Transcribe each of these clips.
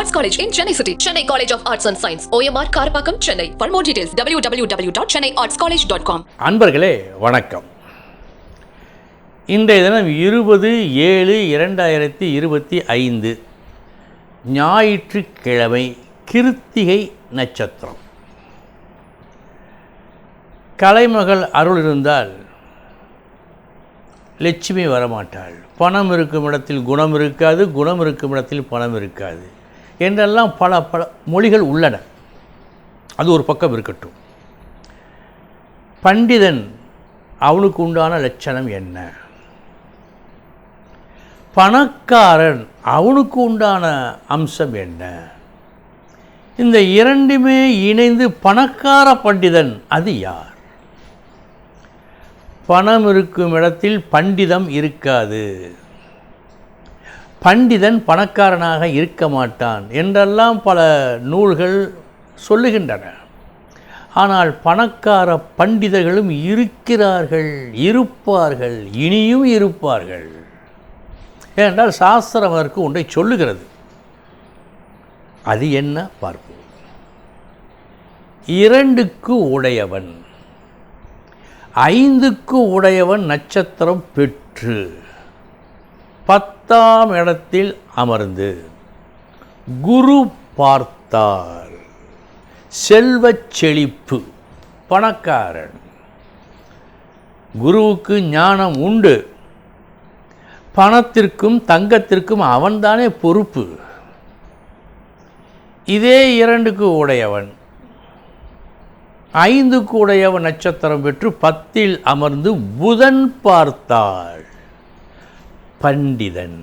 Arts College in Chennai City. Chennai College of Arts and Science. OMR Karapakam, Chennai. For more details, www.chennaiartscollege.com. அன்பர்களே வணக்கம். இன்றைய தினம் 20/7/2025 ஞாயிற்றுக்கிழமை, கிருத்திகை நட்சத்திரம். கலைமகள் அருள் இருந்தால் லட்சுமி வரமாட்டாள். பணம் இருக்கும் இடத்தில் குணம் இருக்காது, குணம் இருக்கும் இடத்தில் பணம் இருக்காது என்றெல்லாம் பல மொழிகள் உள்ளன. அது ஒரு பக்கம் இருக்கட்டும். பண்டிதன் அவனுக்கு உண்டான லட்சணம் என்ன? பணக்காரன் அவனுக்கு உண்டான அம்சம் என்ன? இந்த இரண்டுமே இணைந்து பணக்கார பண்டிதன் அது யார்? பணம் இருக்கும் இடத்தில் பண்டிதம் இருக்காது, பண்டிதன் பணக்காரனாக இருக்க மாட்டான் என்றெல்லாம் பல நூல்கள் சொல்லுகின்றன. ஆனால் பணக்கார பண்டிதர்களும் இருக்கிறார்கள், இருப்பார்கள், இனியும் இருப்பார்கள். ஏனென்றால் சாஸ்திரம் அதற்கு ஒன்றை சொல்லுகிறது. அது என்ன பார்ப்போம். 2க்கு உடையவன், 5க்கு உடையவன் நட்சத்திரம் பெற்று 10ஆம் இடத்தில் அமர்ந்து குரு பார்த்தார், செல்வச் செழிப்பு. பணக்காரன். குருவுக்கு ஞானம் உண்டு. பணத்திற்கும் தங்கத்திற்கும் அவன்தானே பொறுப்பு. இதே 2க்கு உடையவன் 5க்கு உடையவன் நட்சத்திரம் பெற்று 10இல் அமர்ந்து புதன் பார்த்தாள், பண்டிதன்.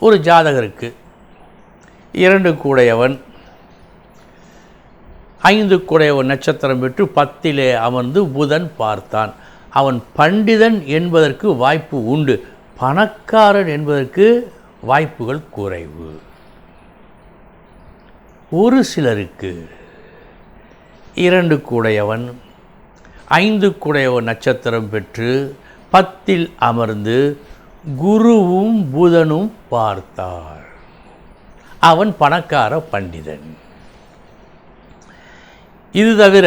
ஒரு ஜாதகருக்கு 2க்கு உடையவன் 5க்கு உடையவன் நட்சத்திரம் பெற்று 10இலே அமர்ந்து புதன் பார்த்தான். அவன் பண்டிதன் என்பதற்கு வாய்ப்பு உண்டு, பணக்காரன் என்பதற்கு வாய்ப்புகள் குறைவு. ஒரு சிலருக்கு 2க்கு உடையவன் 5க்கு உடையவன் நட்சத்திரம் பெற்று 10இல் அமர்ந்து குருவும் புதனும் பார்த்தார். அவன் பணக்கார பண்டிதன். இது தவிர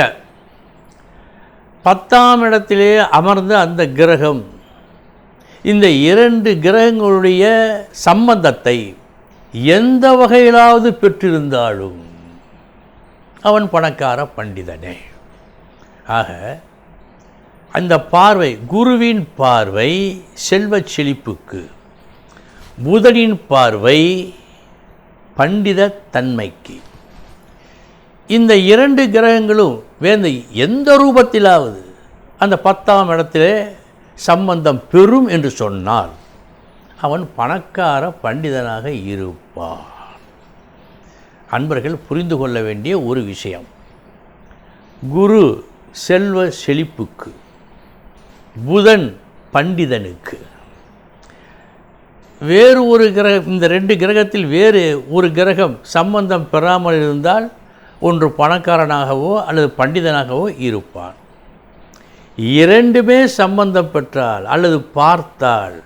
10ஆம் இடத்திலே அமர்ந்த அந்த கிரகம் இந்த 2 கிரகங்களுடைய சம்பந்தத்தை எந்த வகையிலாவது பெற்றிருந்தாலும் அவன் பணக்கார பண்டிதனே. ஆக அந்த பார்வை, குருவின் பார்வை செல்வச் செழிப்புக்கு, புதனின் பார்வை பண்டித தன்மைக்கு. இந்த 2 கிரகங்களும் வேந்த எந்த ரூபத்திலாவது அந்த 10ஆம் இடத்திலே சம்பந்தம் பெறும் என்று சொன்னால் அவன் பணக்கார பண்டிதனாக இருப்பான். அன்பர்கள் புரிந்து கொள்ள வேண்டிய ஒரு விஷயம், குரு செல்வ செழிப்புக்கு, புதன் பண்டிதனுக்கு. வேறு ஒரு கிரகம், இந்த 2 கிரகத்தில் வேறு ஒரு கிரகம் சம்பந்தம் பெறாமல் இருந்தால் ஒன்று பணக்காரனாகவோ அல்லது பண்டிதனாகவோ இருப்பான். 2மே சம்பந்தம் பெற்றால் அல்லது பார்த்தால்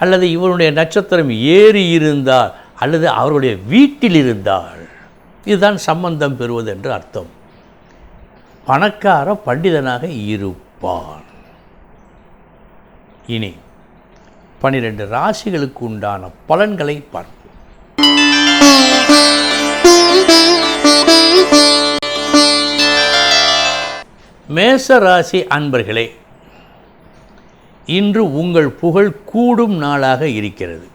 அல்லது இவனுடைய நட்சத்திரம் ஏறி இருந்தால் அல்லது அவருடைய வீட்டில் இருந்தால் இதுதான் சம்பந்தம் பெறுவது என்று அர்த்தம். பணக்கார பண்டிதனாக இருப்பான். இனி 12 ராசிகளுக்கு உண்டான பலன்களை பார்ப்போம். மேச ராசி அன்பர்களே, இன்று உங்கள் புகழ் கூடும் நாளாக இருக்கிறது.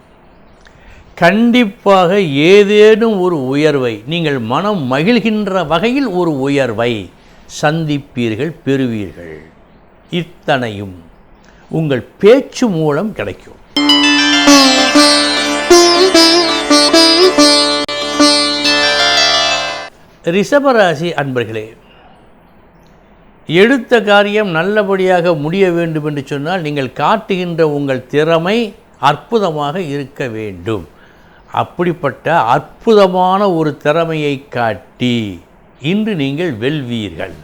கண்டிப்பாக ஏதேனும் ஒரு உயர்வை, நீங்கள் மனம் மகிழ்கின்ற வகையில் ஒரு உயர்வை சந்திப்பீர்கள், பெறுவீர்கள். இத்தனையும் உங்கள் பேச்சு மூலம் கிடைக்கும். ரிஷபராசி அன்பர்களே, எடுத்த காரியம் நல்லபடியாக முடிய வேண்டும் என்று சொன்னால் நீங்கள் காட்டுகின்ற உங்கள் திறமை அற்புதமாக இருக்க வேண்டும். அப்படிப்பட்ட அற்புதமான ஒரு திறமையை காட்டி இன்று நீங்கள் வெல்வீர்கள்.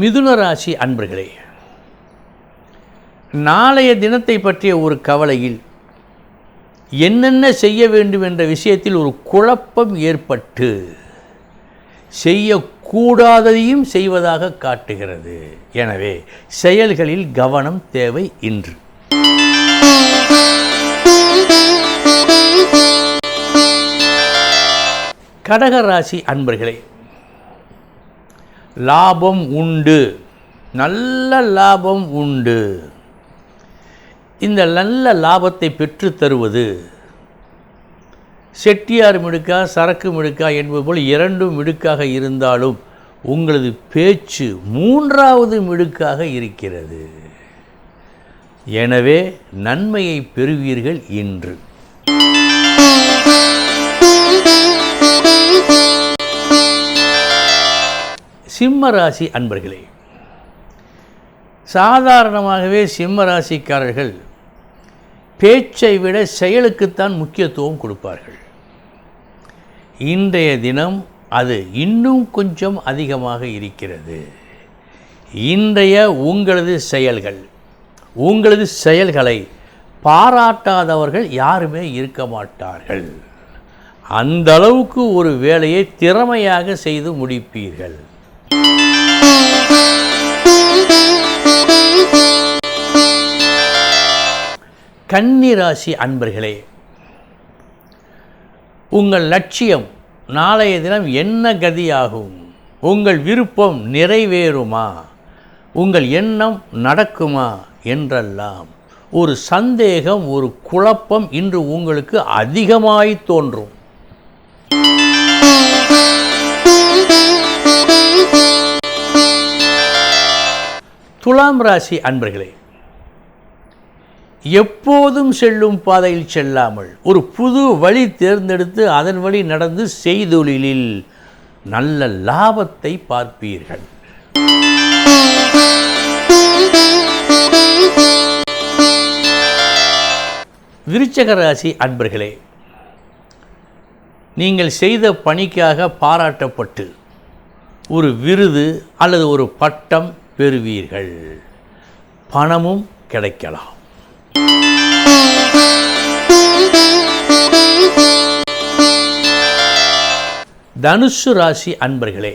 மிதுன ராசி அன்பர்களே, நாளைய தினத்தை பற்றிய ஒரு கவலையில் என்னென்ன செய்ய வேண்டும் என்ற விஷயத்தில் ஒரு குழப்பம் ஏற்பட்டு செய்யக்கூடாததையும் செய்வதாக காட்டுகிறது. எனவே செயல்களில் கவனம் தேவை இன்று. கடகராசி அன்பர்களே, லாபம் உண்டு, நல்ல லாபம் உண்டு. இந்த நல்ல லாபத்தை பெற்று தருவது செட்டியார் மிடுக்கா சரக்கு மிடுக்கா என்பது போல் இரண்டும் மிடுக்காக இருந்தாலும் உங்களது பேச்சு மூன்றாவது மிடுக்காக இருக்கிறது. எனவே நன்மையை பெறுவீர்கள் இன்று. சிம்மராசி அன்பர்களே, சாதாரணமாகவே சிம்மராசிக்காரர்கள் பேச்சை விட செயலுக்குத்தான் முக்கியத்துவம் கொடுப்பார்கள். இன்றைய தினம் அது இன்னும் கொஞ்சம் அதிகமாக இருக்கிறது. இன்றைய உங்களது செயல்களை பாராட்டாதவர்கள் யாருமே இருக்க மாட்டார்கள். அந்த அளவுக்கு ஒரு வேலையை திறமையாக செய்து முடிப்பீர்கள். கன்னிராசி அன்பர்களே, உங்கள் லட்சியம் நாளைய தினம் என்ன கதியாகும்? உங்கள் விருப்பம் நிறைவேறுமா? உங்கள் எண்ணம் நடக்குமா என்றெல்லாம் ஒரு சந்தேகம், ஒரு குழப்பம் இன்று உங்களுக்கு அதிகமாய் தோன்றும். துலாம் ராசி அன்பர்களே, எப்போதும் செல்லும் பாதையில் செல்லாமல் ஒரு புது வழி தேர்ந்தெடுத்து அதன் வழி நடந்து செய்தொழிலில் நல்ல லாபத்தை பார்ப்பீர்கள். விருச்சிக ராசி அன்பர்களே, நீங்கள் செய்த பணிக்காக பாராட்டப்பட்டு ஒரு விருது அல்லது ஒரு பட்டம் பெறுவீர்கள். பணமும் கிடைக்கலாம். தனுசு ராசி அன்பர்களே,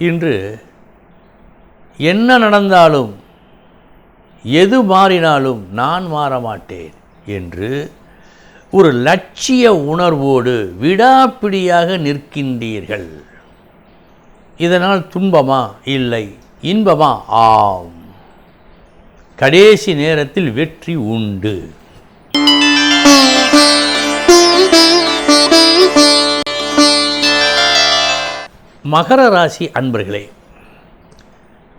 இன்று என்ன நடந்தாலும் எது மாறினாலும் நான் மாற மாட்டேன் என்று ஒரு லட்சிய உணர்வோடு விடாப்பிடியாக நிற்கின்றீர்கள். இதனால் துன்பமா? இல்லை. இன்பமா? ஆம். கடைசி நேரத்தில் வெற்றி உண்டு. மகர ராசி அன்பர்களே,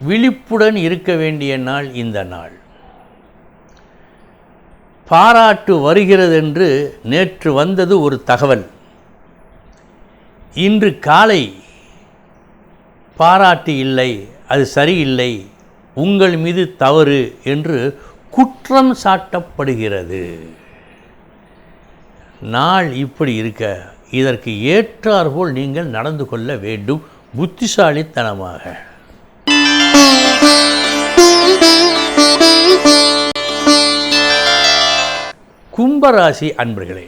விழிப்புடன் இருக்க வேண்டிய நாள் இந்த நாள். பாராட்டு வருகிறது என்று நேற்று வந்தது ஒரு தகவல். இன்று காலை பாராட்டு இல்லை, அது சரியில்லை, உங்கள் மீது தவறு என்று குற்றம் சாட்டப்படுகிறது. நாள் இப்படி இருக்க இதற்கு ஏற்றாற்போல் நீங்கள் நடந்து கொள்ள வேண்டும் புத்திசாலித்தனமாக. கும்பராசி அன்பர்களே,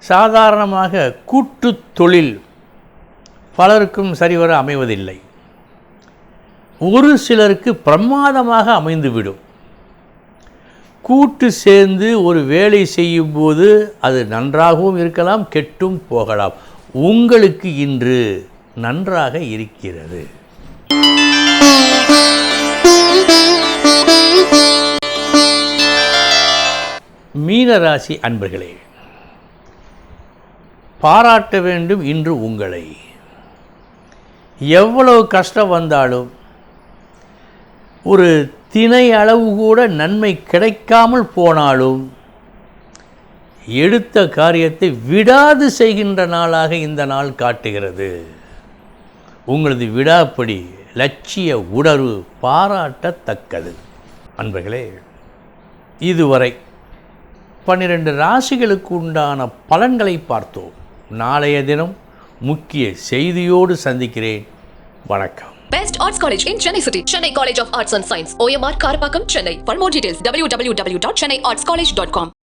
சாதாரணமாக கூட்டு தொழில் பலருக்கும் சரிவர அமைவதில்லை. ஒரு சிலருக்கு பிரமாதமாக அமைந்துவிடும். கூட்டு சேர்ந்து ஒரு வேலை செய்யும்போது அது நன்றாகவும் இருக்கலாம், கெட்டும் போகலாம். உங்களுக்கு இன்று நன்றாக இருக்கிறது. மீனராசி அன்பர்களே, பாராட்ட வேண்டும் இன்று உங்களை. எவ்வளவு கஷ்டம் வந்தாலும் ஒரு திணை அளவு கூட நன்மை கிடைக்காமல் போனாலும் எடுத்த காரியத்தை விடாது செய்கின்ற நாளாக இந்த நாள் காட்டுகிறது. உங்களது விடாப்படி லட்சிய உணர்வு பாராட்டத்தக்கது. அன்பர்களே, இதுவரை 12 ராசிகளுக்கு உண்டான பலன்களை பார்த்தோம். நாளைய தினம் முக்கிய செய்தியோடு சந்திக்கிறேன். வணக்கம். Best Arts College in Chennai City. Chennai College of Arts and Science, OMR Karapakam, Chennai. For more details, www.chennaiartscollege.com.